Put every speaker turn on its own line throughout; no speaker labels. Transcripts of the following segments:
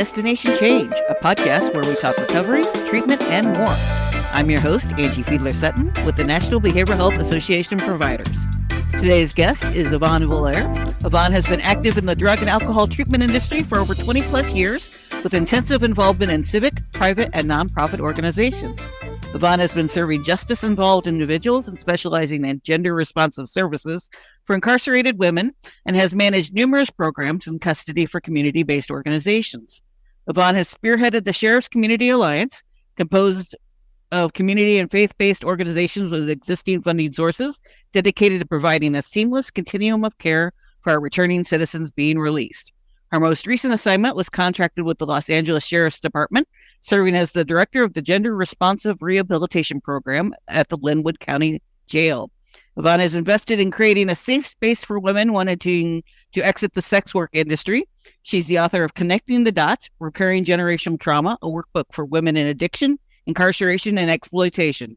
Destination Change, a podcast where we talk recovery, treatment, and more. I'm your host, Angie Fiedler-Sutton, with the National Behavioral Health Association Providers. Today's guest is Yvonne Vollaire. Yvonne has been active in the drug and alcohol treatment industry for over 20 plus years, with intensive involvement in civic, private, and nonprofit organizations. Yvonne has been serving justice-involved individuals and specializing in gender-responsive services for incarcerated women, and has managed numerous programs in custody for community-based organizations. Yvonne has spearheaded the Sheriff's Community Alliance, composed of community and faith-based organizations with existing funding sources, dedicated to providing a seamless continuum of care for our returning citizens being released. Her most recent assignment was contracted with the Los Angeles Sheriff's Department, serving as the director of the Gender Responsive Rehabilitation Program at the Linwood County Jail. Yvonne has invested in creating a safe space for women wanting to exit the sex work industry. She's the author of Connecting the Dots, Repairing Generational Trauma, a workbook for women in addiction, incarceration, and exploitation.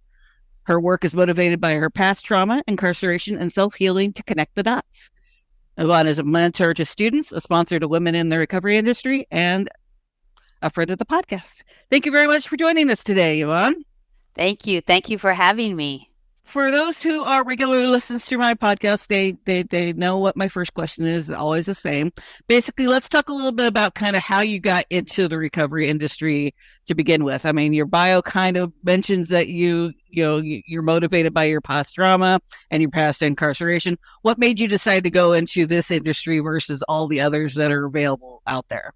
Her work is motivated by her past trauma, incarceration, and self-healing to connect the dots. Yvonne is a mentor to students, a sponsor to women in the recovery industry, and a friend of the podcast. Thank you very much for joining us today, Yvonne.
Thank you. Thank you for having me.
For those who are regular listeners to my podcast, they know what my first question is, always the same. Basically, let's talk a little bit about kind of how you got into the recovery industry to begin with. I mean, your bio kind of mentions that you're motivated by your past trauma and your past incarceration. What made you decide to go into this industry versus all the others that are available out there?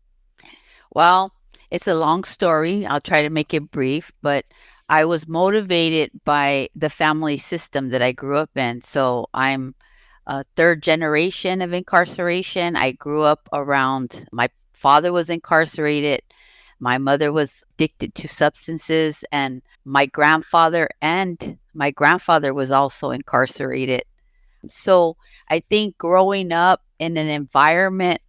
Well, it's a long story. I'll try to make it brief, but I was motivated by the family system that I grew up in. So I'm a third generation of incarceration. I grew up around, my father was incarcerated. My mother was addicted to substances, and my grandfather was also incarcerated. So I think growing up in an environment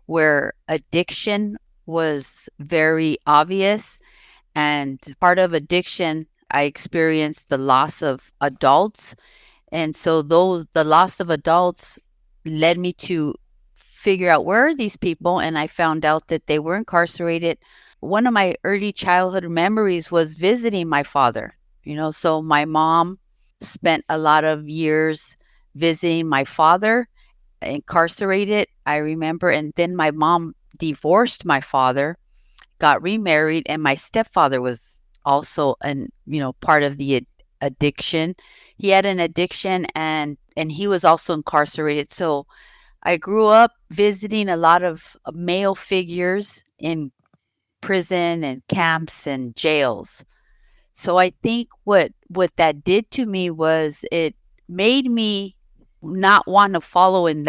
where addiction was very obvious, and part of addiction, I experienced the loss of adults. And so the loss of adults led me to figure out where are these people. And I found out that they were incarcerated. One of my early childhood memories was visiting my father. So my mom spent a lot of years visiting my father, incarcerated, I remember. And then my mom divorced my father, got remarried, and my stepfather was also part of the addiction. He had an addiction, and he was also incarcerated. So I grew up visiting a lot of male figures in prison and camps and jails. So I think what that did to me was it made me not want to follow in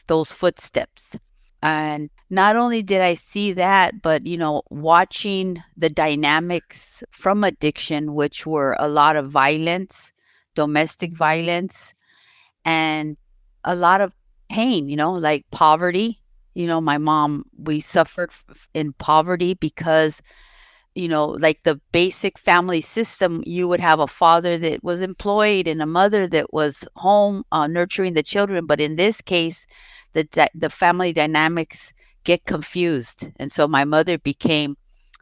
those footsteps. And not only did I see that, but, watching the dynamics from addiction, which were a lot of violence, domestic violence, and a lot of pain, like poverty. My mom, we suffered in poverty because, like the basic family system, you would have a father that was employed and a mother that was home nurturing the children. But in this case, the family dynamics get confused. And so my mother became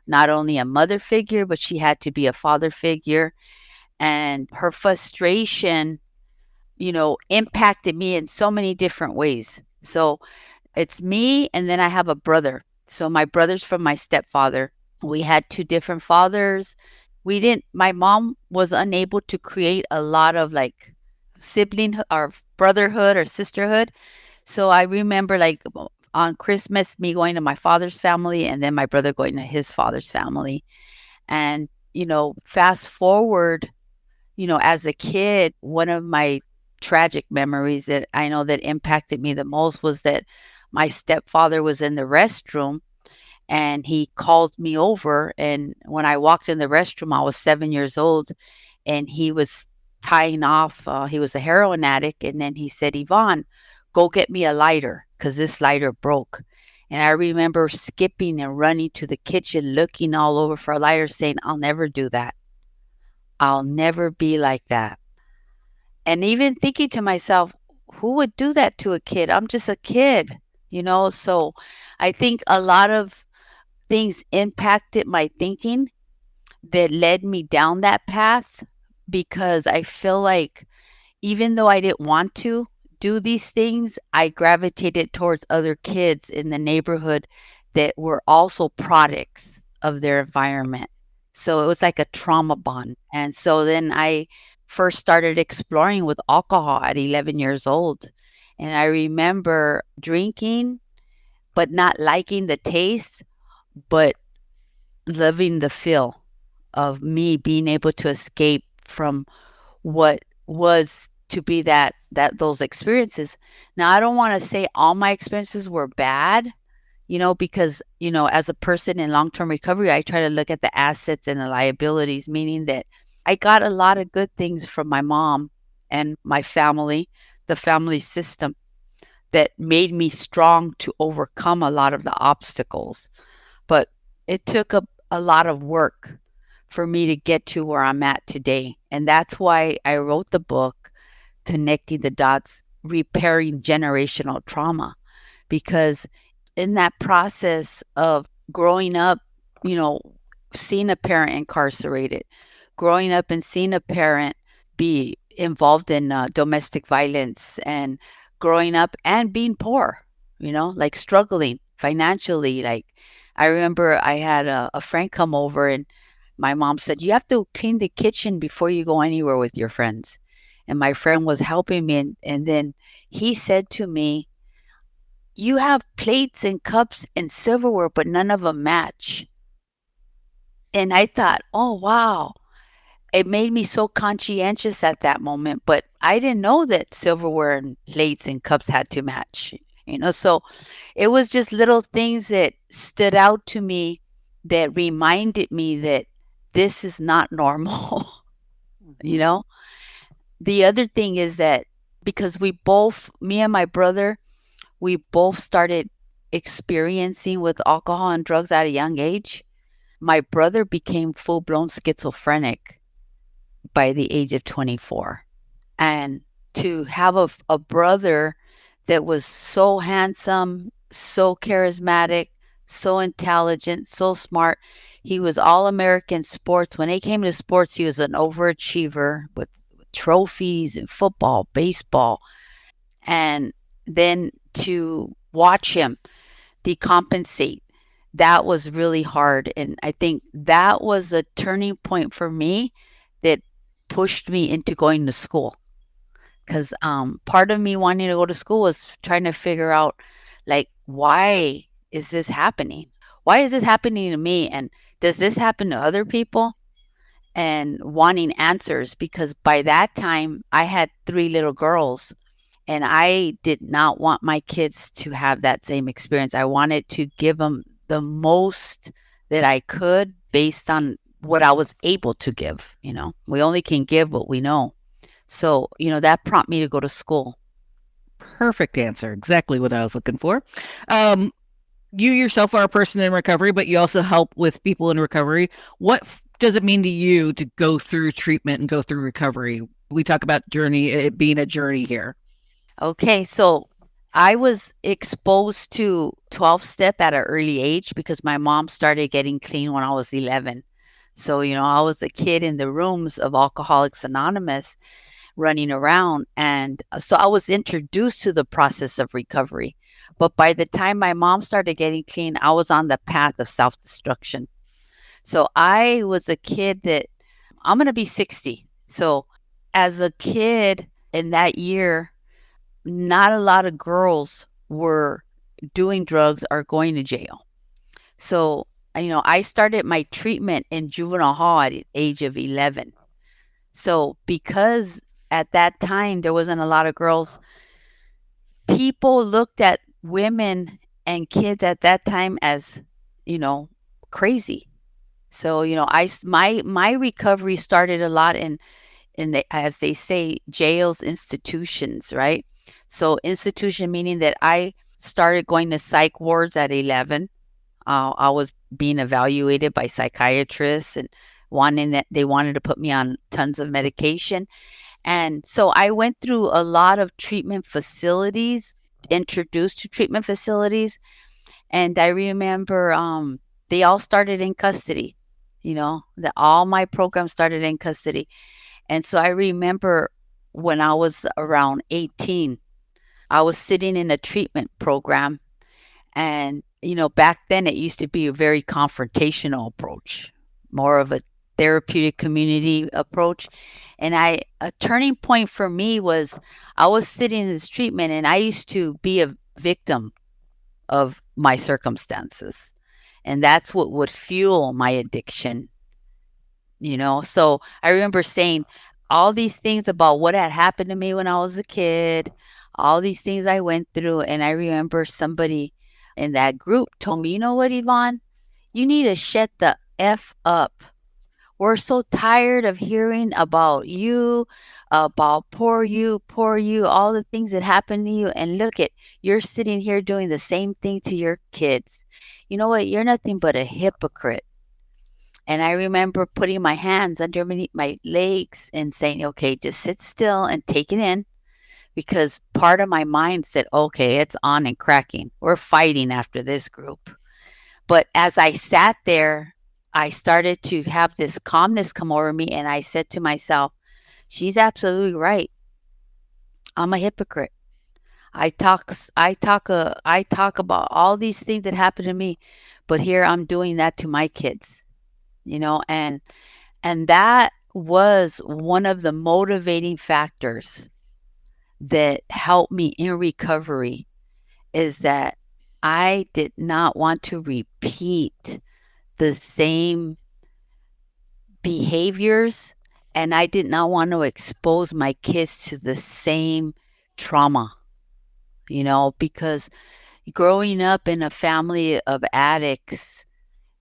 not only a mother figure, but she had to be a father figure. And her frustration, impacted me in so many different ways. So it's me, and then I have a brother. So my brother's from my stepfather. We had two different fathers. My mom was unable to create a lot of like sibling or brotherhood or sisterhood. So I remember like on Christmas, me going to my father's family and then my brother going to his father's family. And, fast forward, as a kid, one of my tragic memories that I know that impacted me the most was that my stepfather was in the restroom and he called me over. And when I walked in the restroom, I was 7 years old, and he was tying off. He was a heroin addict. And then he said, "Yvonne, go get me a lighter because this lighter broke." And I remember skipping and running to the kitchen, looking all over for a lighter, saying, "I'll never do that. I'll never be like that." And even thinking to myself, who would do that to a kid? I'm just a kid, So I think a lot of things impacted my thinking that led me down that path, because I feel like even though I didn't want to do these things, I gravitated towards other kids in the neighborhood that were also products of their environment. So it was like a trauma bond. And so then I first started exploring with alcohol at 11 years old. And I remember drinking, but not liking the taste, but loving the feel of me being able to escape from what was to be that those experiences. Now, I don't want to say all my experiences were bad, because, as a person in long-term recovery, I try to look at the assets and the liabilities, meaning that I got a lot of good things from my mom and my family, the family system that made me strong to overcome a lot of the obstacles. But it took a lot of work for me to get to where I'm at today. And that's why I wrote the book, Connecting the Dots, Repairing Generational Trauma. Because in that process of growing up, you know, seeing a parent incarcerated, growing up and seeing a parent be involved in domestic violence, and growing up and being poor, like struggling financially. Like, I remember I had a friend come over, and my mom said, "You have to clean the kitchen before you go anywhere with your friends." And my friend was helping me. And then he said to me, "You have plates and cups and silverware, but none of them match." And I thought, oh, wow. It made me so conscientious at that moment, but I didn't know that silverware and plates and cups had to match, So it was just little things that stood out to me that reminded me that this is not normal, you
Mhm.
know? The other thing is that because me and my brother, we both started experiencing with alcohol and drugs at a young age. My brother became full blown schizophrenic by the age of 24. And to have a brother that was so handsome, so charismatic, so intelligent, so smart. He was all American sports. When it came to sports, he was an overachiever with trophies in football, baseball. And then to watch him decompensate, that was really hard. And I think that was the turning point for me that pushed me into going to school. Because part of me wanting to go to school was trying to figure out, like, why is this happening? Why is this happening to me? And does this happen to other people? And wanting answers, because by that time I had three little girls, and I did not want my kids to have that same experience. I wanted to give them the most that I could based on what I was able to give. We only can give what we know. So, that prompted me to go to school.
Perfect answer. Exactly what I was looking for. Um, you yourself are a person in recovery, but you also help with people in recovery. What does it mean to you to go through treatment and go through recovery? We talk about journey, it being a journey here.
Okay, so I was exposed to 12 step at an early age because my mom started getting clean when I was 11. So, I was a kid in the rooms of Alcoholics Anonymous running around. And so I was introduced to the process of recovery. But by the time my mom started getting clean, I was on the path of self destruction. So I was a kid that I'm going to be 60. So as a kid in that year, not a lot of girls were doing drugs or going to jail. So, I started my treatment in juvenile hall at the age of 11. So, because at that time there wasn't a lot of girls, people looked at women and kids at that time as, you know, crazy. So, my recovery started a lot in the, as they say, jails, institutions, right? So institution meaning that I started going to psych wards at 11. I was being evaluated by psychiatrists and they wanted to put me on tons of medication. And so I went through a lot of treatment facilities, introduced to treatment facilities. And I remember they all started in custody. All my programs started in custody. And so I remember when I was around 18, I was sitting in a treatment program. And, back then it used to be a very confrontational approach, more of a therapeutic community approach. And a turning point for me was I was sitting in this treatment and I used to be a victim of my circumstances. And that's what would fuel my addiction. So I remember saying all these things about what had happened to me when I was a kid, all these things I went through. And I remember somebody in that group told me, you know what, Yvonne, you need to shut the F up. We're so tired of hearing about you, about poor you, all the things that happened to you. And look at, you're sitting here doing the same thing to your kids. You know what? You're nothing but a hypocrite. And I remember putting my hands underneath my legs and saying, okay, just sit still and take it in. Because part of my mind said, okay, it's on and cracking. We're fighting after this group. But as I sat there, I started to have this calmness come over me. And I said to myself, she's absolutely right. I'm a hypocrite. I talk about all these things that happened to me, but here I'm doing that to my kids, and that was one of the motivating factors that helped me in recovery, is that I did not want to repeat the same behaviors, and I did not want to expose my kids to the same trauma, because growing up in a family of addicts,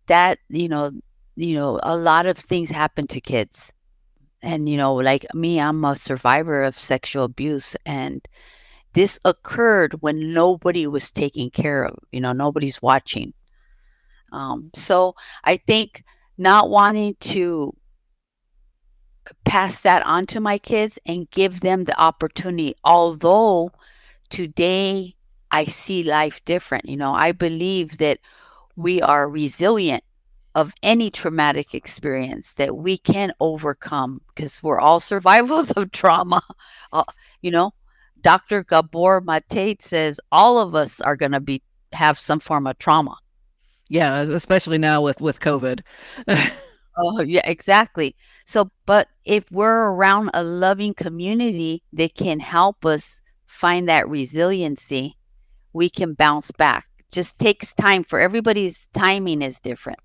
that, a lot of things happen to kids. And, like me, I'm a survivor of sexual abuse. And this occurred when nobody was taking care of, nobody's watching. So I think not wanting to pass that on to my kids and give them the opportunity, although today I see life different. I believe that we are resilient of any traumatic experience, that we can overcome, because we're all survivors of trauma. Uh, you know, Dr. Gabor Mate says all of us are going to have some form of trauma.
Yeah, especially now with COVID.
Oh, yeah, exactly. So, but if we're around a loving community that can help us find that resiliency, we can bounce back. Just takes time. For everybody's timing is different.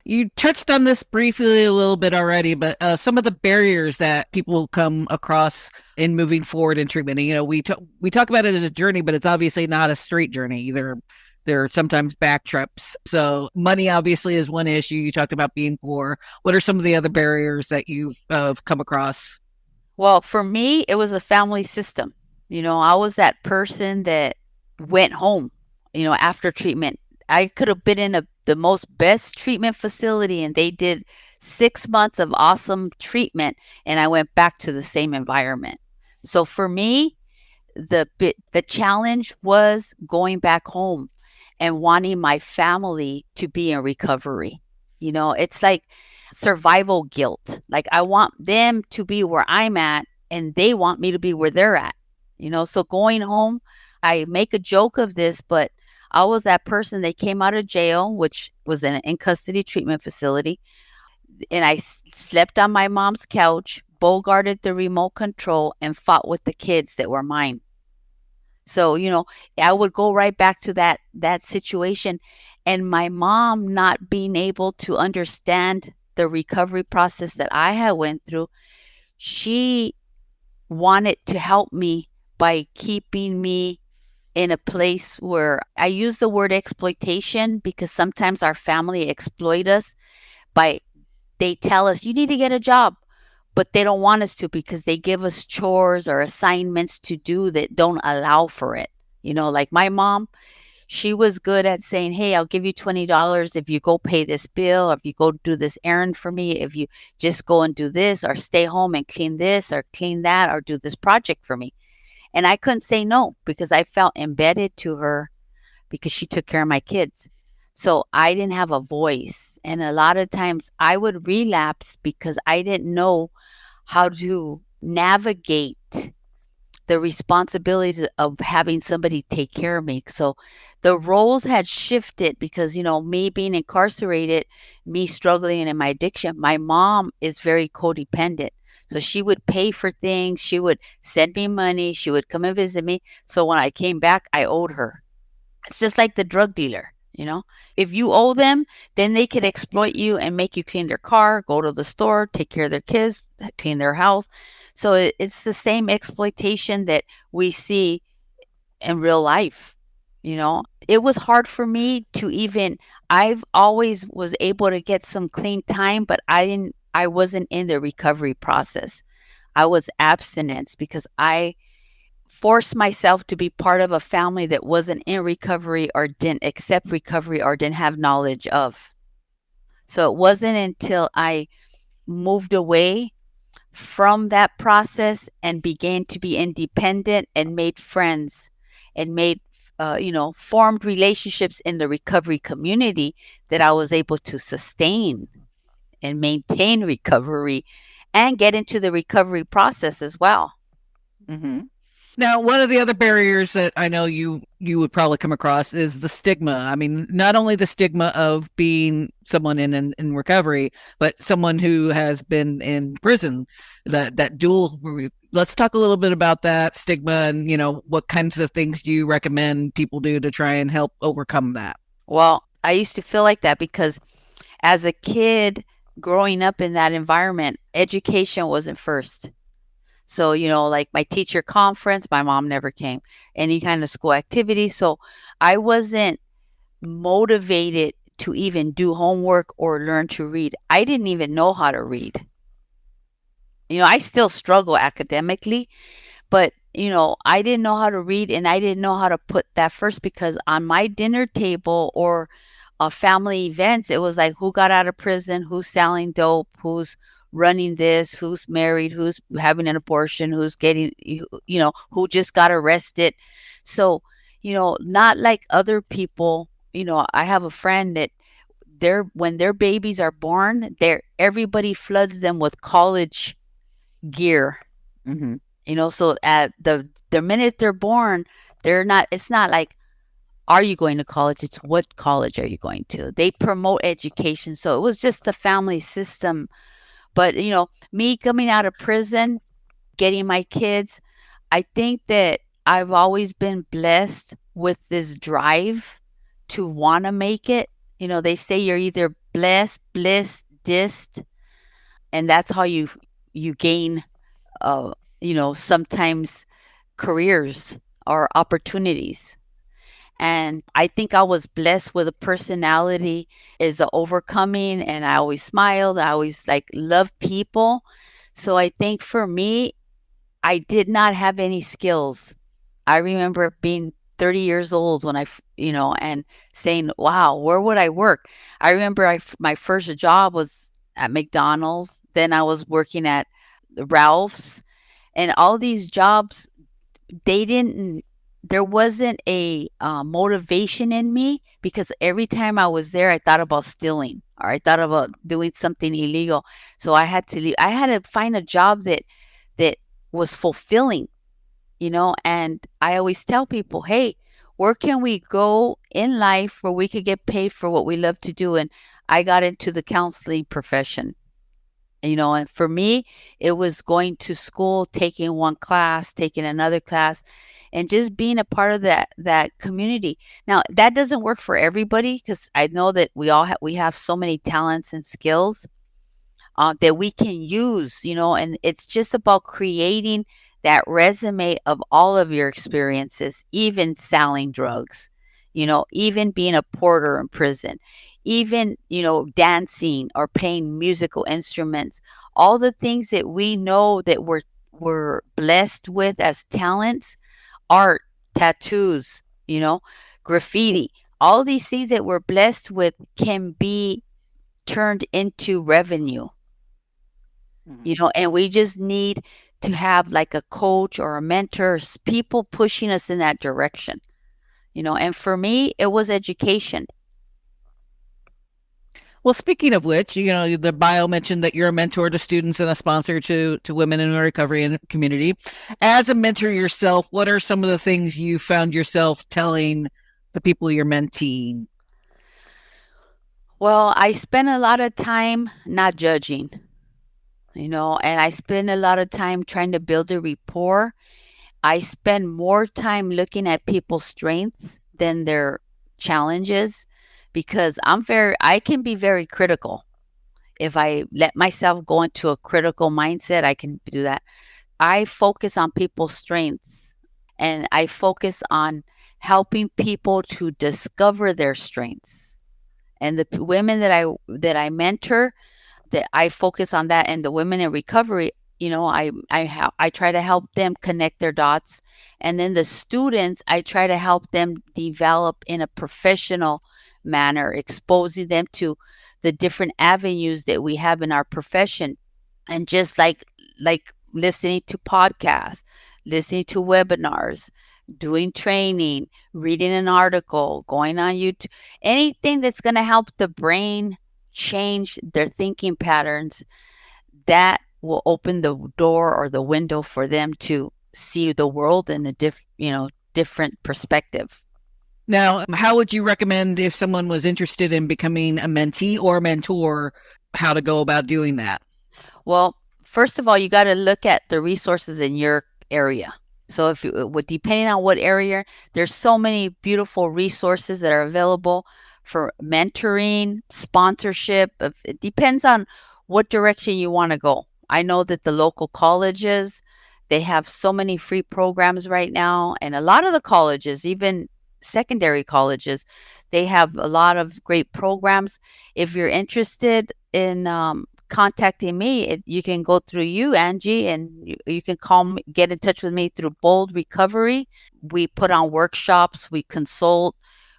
You touched on this briefly a little bit already, but some of the barriers that people come across in moving forward in treatment. We talk about it as a journey, but it's obviously not a straight journey either. There are sometimes back trips. So money obviously is one issue. You talked about being poor. What are some of the other barriers that you've come across?
Well, for me, it was a family system. I was that person that went home, after treatment. I could have been in the most best treatment facility and they did 6 months of awesome treatment and I went back to the same environment. So for me, the challenge was going back home and wanting my family to be in recovery. It's like survival guilt. Like I want them to be where I'm at and they want me to be where they're at. So going home, I make a joke of this, but I was that person that came out of jail, which was an in custody treatment facility. And I slept on my mom's couch, bogarted the remote control, and fought with the kids that were mine. So, I would go right back to that situation, and my mom not being able to understand the recovery process that I had went through, she wanted to help me by keeping me in a place where I use the word exploitation because sometimes our family exploit us they tell us you need to get a job, but they don't want us to because they give us chores or assignments to do that don't allow for it. Like my mom, she was good at saying, hey, I'll give you $20 if you go pay this bill, or if you go do this errand for me, if you just go and do this, or stay home and clean this or clean that, or do this project for me. And I couldn't say no because I felt embedded to her because she took care of my kids. So I didn't have a voice. And a lot of times I would relapse because I didn't know how to navigate the responsibilities of having somebody take care of me. So the roles had shifted because, me being incarcerated, me struggling in my addiction, my mom is very codependent. So she would pay for things, she would send me money, she would come and visit me. So when I came back, I owed her. It's just like the drug dealer. If you owe them, then they could exploit you and make you clean their car, go to the store, take care of their kids, clean their house. So it's the same exploitation that we see in real life. It was hard for me to even I've always was able to get some clean time, but I wasn't in the recovery process. I was abstinence because I forced myself to be part of a family that wasn't in recovery or didn't accept recovery or didn't have knowledge of. So it wasn't until I moved away from that process and began to be independent and made friends and formed relationships in the recovery community that I was able to sustain and maintain recovery and get into the recovery process as well.
Hmm. Now, one of the other barriers that I know you would probably come across is the stigma. I mean, not only the stigma of being someone in recovery, but someone who has been in prison. That dual. Let's talk a little bit about that stigma, and what kinds of things do you recommend people do to try and help overcome that?
Well, I used to feel like that because as a kid growing up in that environment, education wasn't first. So, like my teacher conference, my mom never came. Any kind of school activity. So I wasn't motivated to even do homework or learn to read. I didn't even know how to read. I still struggle academically, but I didn't know how to read and I didn't know how to put that first because on my dinner table or family events, it was like who got out of prison, who's selling dope, who's running this, who's married, who's having an abortion, who's getting, who just got arrested. So, not like other people. I have a friend that when their babies are born, everybody floods them with college gear.
Hmm.
So at the minute they're born, they're not. It's not like are you going to college? It's what college are you going to? They promote education. So it was just the family system. But, me coming out of prison, getting my kids, I think that I've always been blessed with this drive to want to make it. They say you're either blessed, bliss, dissed, and that's how you gain, sometimes careers or opportunities. And I think I was blessed with a personality is a overcoming and I always smiled. I always like love people. So I think for me, I did not have any skills. I remember being 30 years old when and saying, wow, where would I work? I remember my first job was at McDonald's. Then I was working at Ralph's and all these jobs they didn't there wasn't a motivation in me because every time I was there, I thought about stealing or I thought about doing something illegal. So I had to leave. I had to find a job that was fulfilling, And I always tell people, hey, where can we go in life where we could get paid for what we love to do? And I got into the counseling profession. And for me, it was going to school, taking one class, taking another class, and just being a part of that community. Now, that doesn't work for everybody because I know that we have so many talents and skills that we can use, and it's just about creating that resume of all of your experiences, even selling drugs, even being a porter in prison, even, dancing or playing musical instruments, all the things that we know that we're blessed with as talents, art, tattoos, graffiti, all these things that we're blessed with can be turned into revenue,
Hmm.
and we just need to have like a coach or a mentor, people pushing us in that direction, and for me, it was education.
Well, speaking of which, the bio mentioned that you're a mentor to students and a sponsor to women in the recovery and community. As a mentor yourself, what are some of the things you found yourself telling the people you're menteeing?
Well, I spend a lot of time not judging, and I spend a lot of time trying to build a rapport. I spend more time looking at people's strengths than their challenges because I can be very critical. If I let myself go into a critical mindset, I can do that. I focus on people's strengths and I focus on helping people to discover their strengths. And the women that I mentor, that I focus on that, and the women in recovery, I try to help them connect their dots. And then the students, I try to help them develop in a professional manner, exposing them to the different avenues that we have in our profession. And just like listening to podcasts, listening to webinars, doing training, reading an article, going on YouTube, anything that's going to help the brain change their thinking patterns, that will open the door or the window for them to see the world in a different perspective.
Now, how would you recommend if someone was interested in becoming a mentee or mentor, how to go about doing that?
Well, first of all, you got to look at the resources in your area. So depending on what area, there's so many beautiful resources that are available for mentoring, sponsorship. It depends on what direction you want to go. I know that the local colleges, they have so many free programs right now, and a lot of the colleges, even secondary colleges, they have a lot of great programs. If you're interested in contacting me, you can go through you, Angie, and you can get in touch with me through Bold Recovery. We put on workshops, we consult,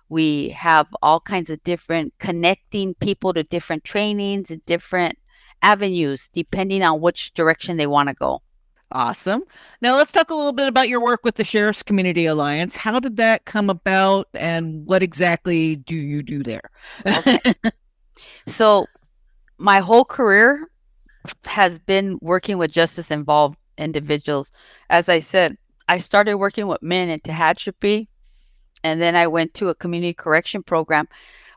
we have all kinds of different connecting people to different trainings and different avenues, depending on which direction they want to go.
Awesome. Now let's talk a little bit about your work with the Sheriff's Community Alliance. How did that come about and what exactly do you do there?
Okay. So my whole career has been working with justice involved individuals. As I said, I started working with men in Tehachapi, and then I went to a community correction program.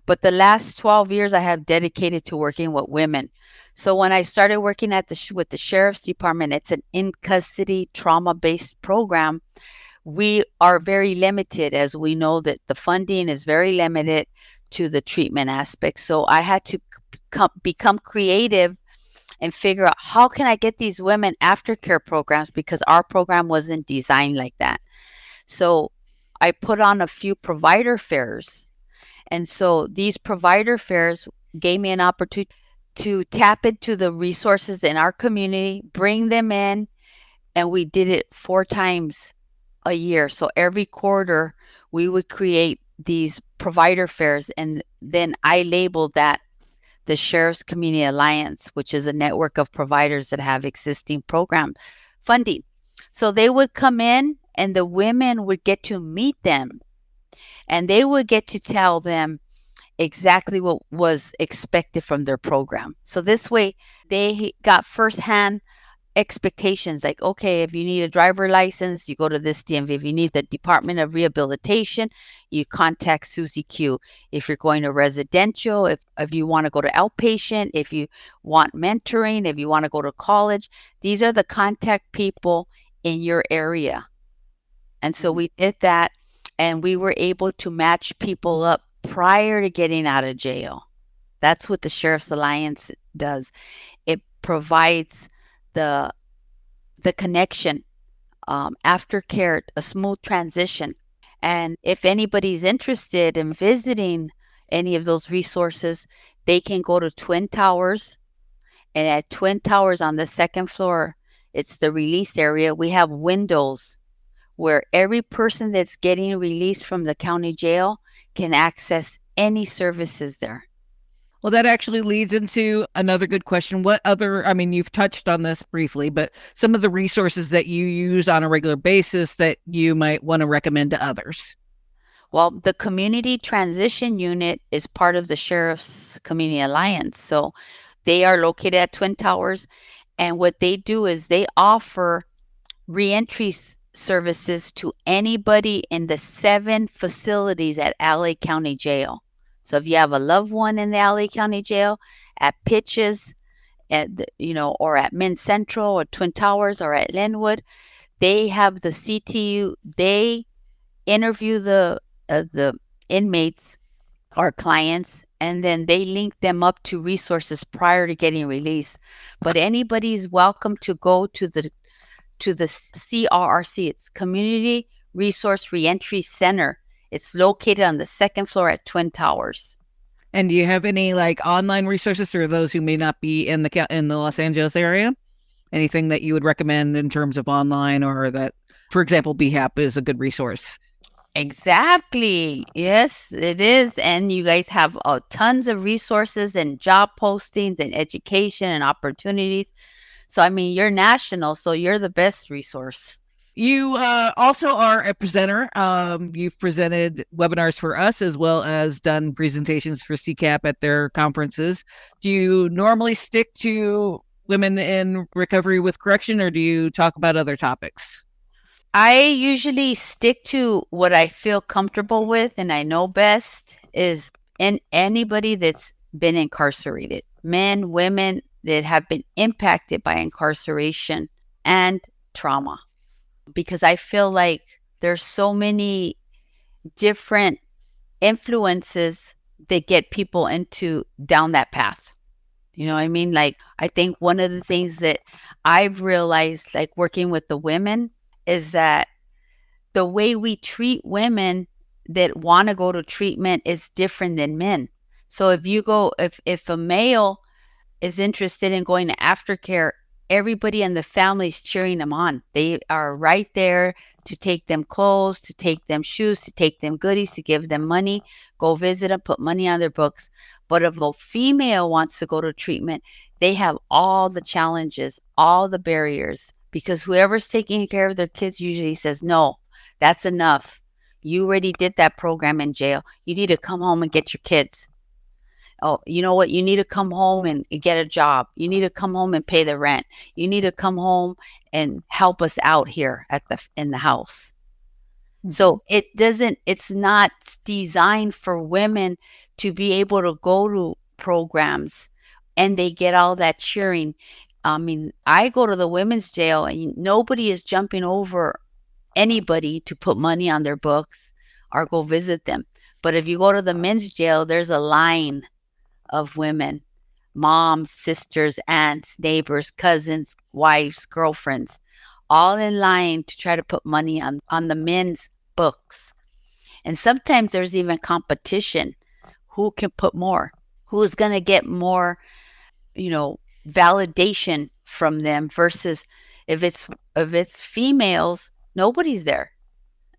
But the last 12 years I have dedicated to working with women. So when I started working with the Sheriff's Department, it's an in-custody trauma-based program. We are very limited, as we know that the funding is very limited to the treatment aspect. So I had to become creative and figure out how can I get these women aftercare programs, because our program wasn't designed like that. So I put on a few provider fairs. And so these provider fairs gave me an opportunity to tap into the resources in our community, bring them in, and we did it 4 times a year. So every quarter we would create these provider fairs, and then I labeled that the Sheriff's Community Alliance, which is a network of providers that have existing program funding. So they would come in and the women would get to meet them, and they would get to tell them exactly what was expected from their program. So this way they got firsthand expectations, like, okay, if you need a driver license, you go to this DMV. If you need the Department of Rehabilitation, you contact Susie Q. If you're going to residential, if you want to go to outpatient, if you want mentoring, if you want to go to college, these are the contact people in your area. And so we did that, and we were able to match people up prior to getting out of jail. That's what the Sheriff's Alliance does. It provides the connection, aftercare, a smooth transition. And if anybody's interested in visiting any of those resources, they can go to Twin Towers. And at Twin Towers on the second floor, it's the release area. We have windows where every person that's getting released from the county jail can access any services there.
Well, that actually leads into another good question. What other, you've touched on this briefly, but some of the resources that you use on a regular basis that you might want to recommend to others?
Well, the Community Transition Unit is part of the Sheriff's Community Alliance. So they are located at Twin Towers. And what they do is they offer reentry services to anybody in the 7 facilities at LA County Jail. So if you have a loved one in the LA County Jail, at Pitches, or at Min Central or Twin Towers or at Linwood, they have the CTU. They interview the inmates or clients, and then they link them up to resources prior to getting released. But anybody's welcome to go to the CRRC. It's Community Resource Reentry Center. It's located on the 2nd floor at Twin Towers.
And do you have any like online resources for those who may not be in the Los Angeles area? Anything that you would recommend in terms of online, or that, for example, BHAP is a good resource?
Exactly. Yes, it is. And you guys have tons of resources and job postings and education and opportunities. So, I mean, you're national, so you're the best resource.
You also are a presenter. You've presented webinars for us as well as done presentations for CCAP at their conferences. Do you normally stick to women in recovery with correction, or do you talk about other topics?
I usually stick to what I feel comfortable with and I know best is in anybody that's been incarcerated, men, women that have been impacted by incarceration and trauma. Because I feel like there's so many different influences that get people down that path. You know what I mean? Like, I think one of the things that I've realized, like working with the women, is that the way we treat women that want to go to treatment is different than men. So if a male is interested in going to aftercare, everybody in the family is cheering them on. They are right there to take them clothes, to take them shoes, to take them goodies, to give them money, go visit them, put money on their books. But if a female wants to go to treatment, they have all the challenges, all the barriers, because whoever's taking care of their kids usually says, no, that's enough. You already did that program in jail. You need to come home and get your kids. Oh, you know what? You need to come home and get a job. You need to come home and pay the rent. You need to come home and help us out here in the house. So it's not designed for women to be able to go to programs and they get all that cheering. I mean, I go to the women's jail and nobody is jumping over anybody to put money on their books or go visit them. But if you go to the men's jail, there's a line of women, moms, sisters, aunts, neighbors, cousins, wives, girlfriends, all in line to try to put money on the men's books. And sometimes there's even competition. Who can put more? Who's going to get more, validation from them versus if it's females, nobody's there.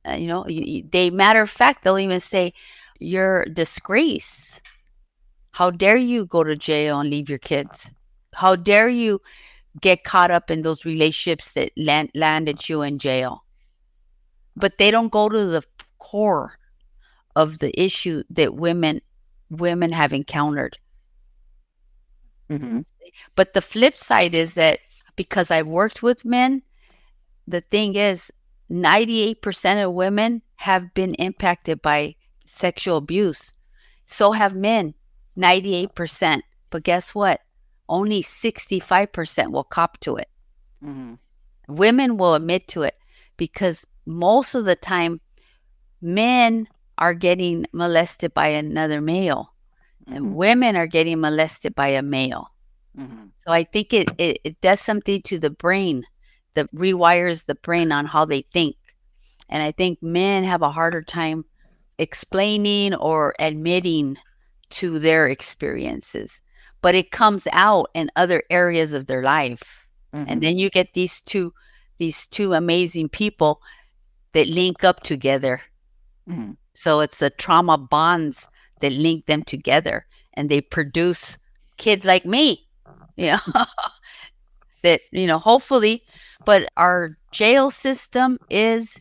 They matter of fact, they'll even say, you're a disgrace. How dare you go to jail and leave your kids? How dare you get caught up in those relationships that landed you in jail? But they don't go to the core of the issue that women have encountered.
Mm-hmm.
But the flip side is that because I've worked with men, the thing is 98% of women have been impacted by sexual abuse. So have men, 98%. But guess what? Only 65% will cop to it.
Mm-hmm.
Women will admit to it because most of the time, men are getting molested by another male, and women are getting molested by a male. Mm-hmm. So I think it does something to the brain, that rewires the brain on how they think. And I think men have a harder time explaining or admitting to their experiences, but it comes out in other areas of their life. Mm-hmm. And then you get these two amazing people that link up together. Mm-hmm. So it's the trauma bonds that link them together, and they produce kids like me, that, hopefully. But our jail system is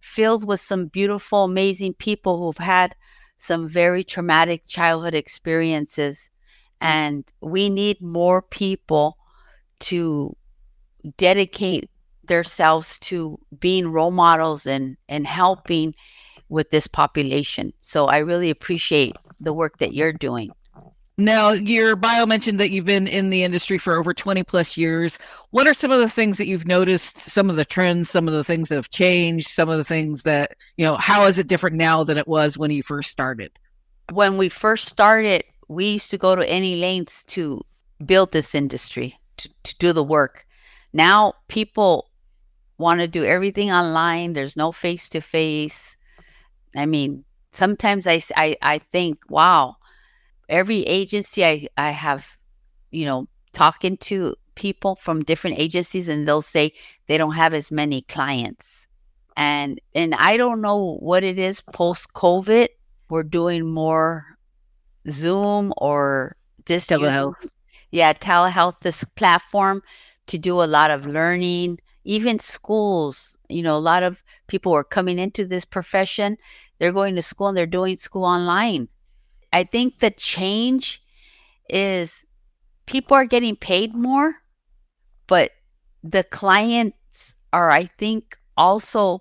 filled with some beautiful, amazing people who've had some very traumatic childhood experiences. And we need more people to dedicate themselves to being role models and helping with this population. So I really appreciate the work that you're doing.
Now, your bio mentioned that you've been in the industry for over 20 plus years. What are some of the things that you've noticed, some of the trends, some of the things that have changed, some of the things that, how is it different now than it was when you first started?
When we first started, we used to go to any lengths to build this industry, to do the work. Now people want to do everything online. There's no face to face. I mean, sometimes I think, wow, every agency I have, talking to people from different agencies, and they'll say they don't have as many clients. And I don't know what it is post COVID. We're doing more Zoom or this
Telehealth.
telehealth, this platform to do a lot of learning. Even schools, a lot of people are coming into this profession. They're going to school and they're doing school online. I think the change is people are getting paid more, but the clients are, I think, also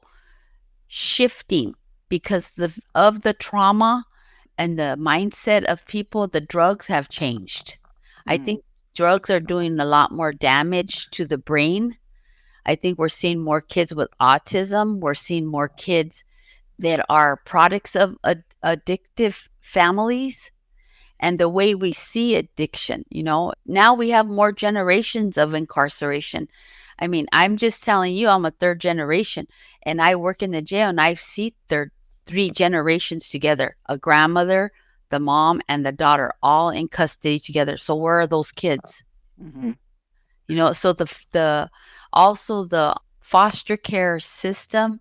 shifting because of the trauma and the mindset of people. The drugs have changed. I think drugs are doing a lot more damage to the brain. I think we're seeing more kids with autism. We're seeing more kids that are products of addictive families and the way we see addiction. Now we have more generations of incarceration. I mean, I'm just telling you, I'm a third generation and I work in the jail, and I've seen three generations together, a grandmother, the mom, and the daughter all in custody together. So where are those kids?
Mm-hmm.
So also the foster care system,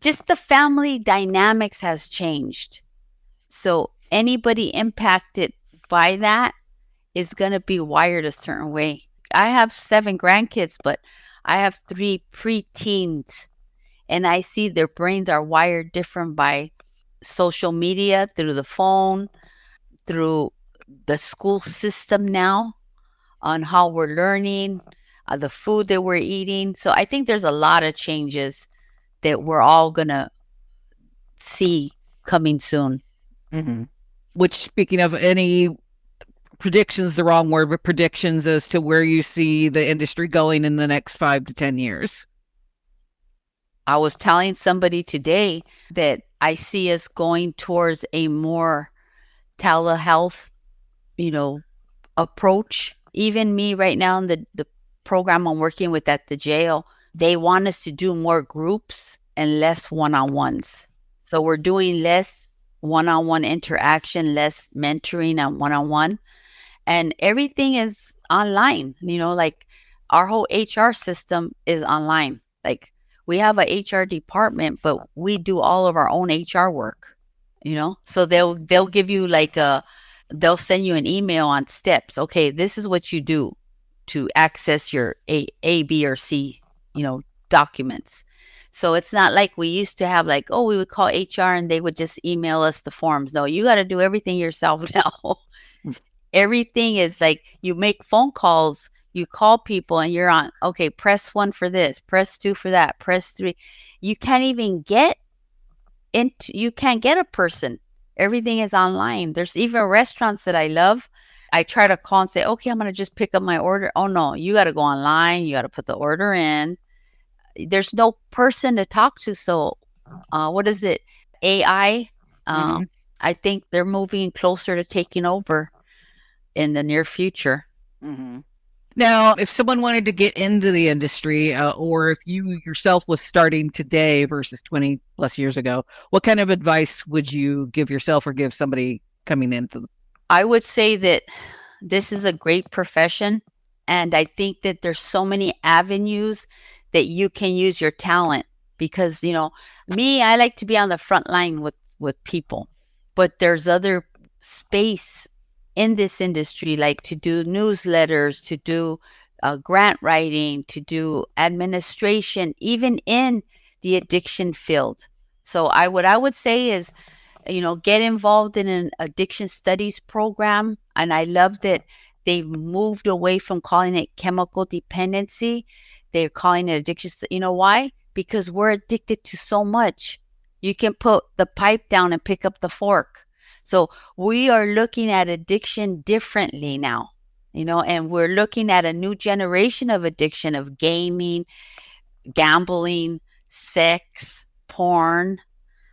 just the family dynamics has changed. So anybody impacted by that is going to be wired a certain way. I have 7 grandkids, but I have 3 preteens, and I see their brains are wired different by social media, through the phone, through the school system now, on how we're learning, the food that we're eating. So I think there's a lot of changes that we're all going to see coming soon.
Mm-hmm. Which, speaking of, any predictions, the wrong word, but predictions as to where you see the industry going in the next 5 to 10 years?
I was telling somebody today that I see us going towards a more telehealth, approach. Even me right now in the program I'm working with at the jail, they want us to do more groups and less one-on-ones. So we're doing less one-on-one interaction, less mentoring and one-on-one. And everything is online, like our whole HR system is online. Like we have a HR department, but we do all of our own HR work, So they'll give you they'll send you an email on steps. Okay, this is what you do to access your A, B, or C, documents. So it's not like we used to have we would call HR and they would just email us the forms. No, you got to do everything yourself now. Everything is like you make phone calls, you call people and you're on, okay, press 1 for this, press 2 for that, press 3. You can't even you can't get a person. Everything is online. There's even restaurants that I love. I try to call and say, okay, I'm going to just pick up my order. Oh no, you got to go online. You got to put the order in. There's no person to talk to. So what is it? AI. I think they're moving closer to taking over in the near future.
Mm-hmm. Now, if someone wanted to get into the industry, or if you yourself was starting today versus 20 plus years ago, what kind of advice would you give yourself or give somebody coming into?
I would say that this is a great profession. And I think that there's so many avenues that you can use your talent because, me, I like to be on the front line with people, but there's other space in this industry, like to do newsletters, to do grant writing, to do administration, even in the addiction field. So what I would say is, get involved in an addiction studies program. And I love that they moved away from calling it chemical dependency. They're calling it addiction. You know why? Because we're addicted to so much. You can put the pipe down and pick up the fork. So we are looking at addiction differently now, and we're looking at a new generation of addiction, of gaming, gambling, sex, porn,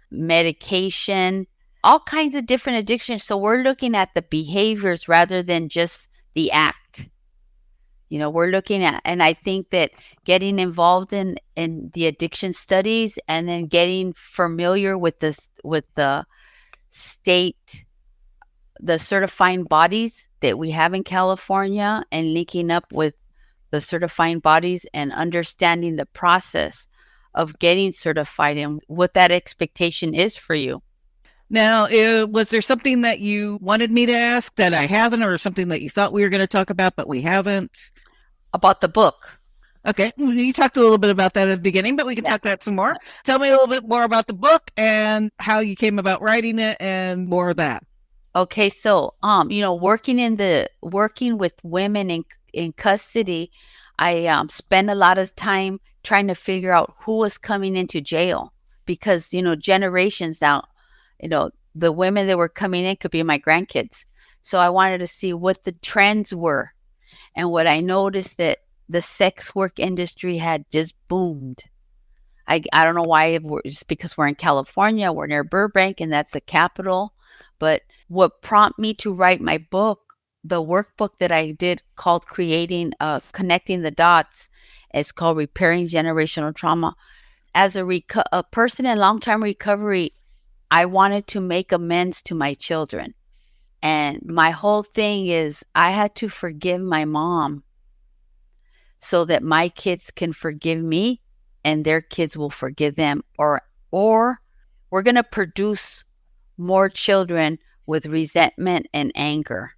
medication, all kinds of different addictions. So we're looking at the behaviors rather than just the act. We're looking at, and I think that getting involved in the addiction studies and then getting familiar with the state, the certifying bodies that we have in California, and linking up with the certifying bodies and understanding the process of getting certified and what that expectation is for you.
Now, was there something that you wanted me to ask that I haven't, or something that you thought we were going to talk about but we haven't?
About the book.
Okay. You talked a little bit about that at the beginning, but we can talk that some more. Tell me a little bit more about the book and how you came about writing it and more of that.
Okay. So, working with women in custody, I spent a lot of time trying to figure out who was coming into jail, because, generations now, the women that were coming in could be my grandkids. So I wanted to see what the trends were. And what I noticed, that the sex work industry had just boomed. I don't know why, just because we're in California, we're near Burbank, and that's the capital. But what prompted me to write my book, the workbook that I did called Connecting the Dots, is called Repairing Generational Trauma. As a person in long-term recovery, I wanted to make amends to my children. And my whole thing is, I had to forgive my mom so that my kids can forgive me and their kids will forgive them. Or we're going to produce more children with resentment and anger,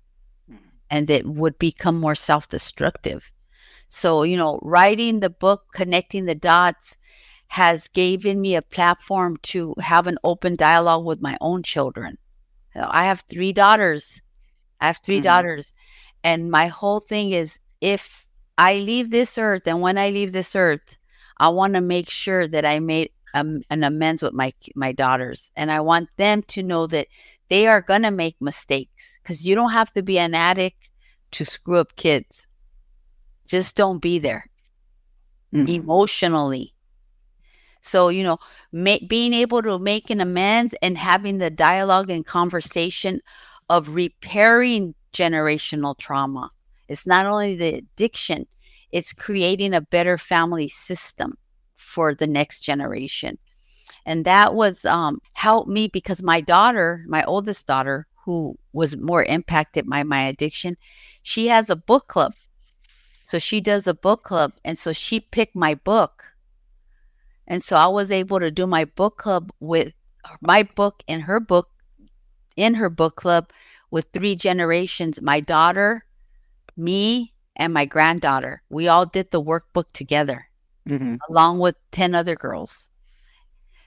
and that would become more self-destructive. So, writing the book, Connecting the Dots, has given me a platform to have an open dialogue with my own children. I have 3 daughters. And my whole thing is, if I leave this earth, and when I leave this earth, I want to make sure that I made an amends with my daughters. And I want them to know that they are going to make mistakes, because you don't have to be an addict to screw up kids. Just don't be there emotionally. So, being able to make an amends and having the dialogue and conversation of repairing generational trauma. It's not only the addiction, it's creating a better family system for the next generation. And that was helped me, because my oldest daughter, who was more impacted by my addiction, she has a book club. So she does a book club. And so she picked my book. And so I was able to do my book club with my book and her book in her book club with 3 generations, my daughter, me, and my granddaughter. We all did the workbook together, along with 10 other girls.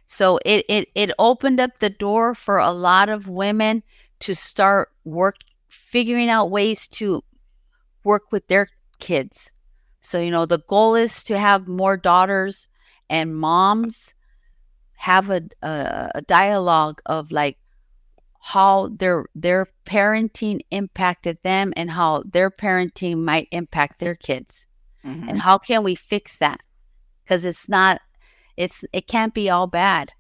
So it opened up the door for a lot of women to start figuring out ways to work with their kids. So, the goal is to have more daughters and moms have a dialogue of like how their parenting impacted them and how their parenting might impact their kids. And how can we fix that? Because it can't be all bad.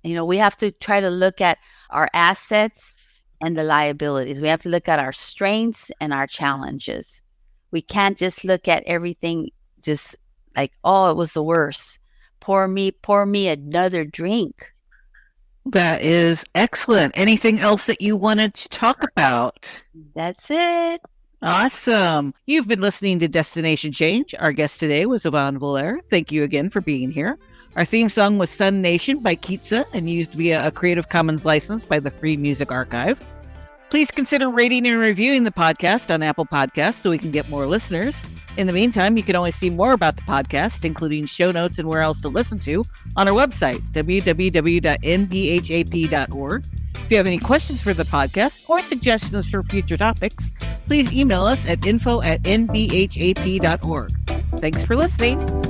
We have to try to look at our assets and the liabilities. We have to look at our strengths and our challenges. We can't just look at everything just like, oh, it was the worst. Pour me another drink.
That is excellent. Anything else that you wanted to talk about?
That's it.
Awesome. You've been listening to Destination Change. Our guest today was Yvonne Vollaire. Thank you again for being here. Our theme song was Sun Nation by Kitsa and used via a Creative Commons license by the Free Music Archive. Please consider rating and reviewing the podcast on Apple Podcasts so we can get more listeners. In the meantime, you can always see more about the podcast, including show notes and where else to listen to, on our website, www.nbhap.org. If you have any questions for the podcast or suggestions for future topics, please email us at info@nbhap.org. Thanks for listening.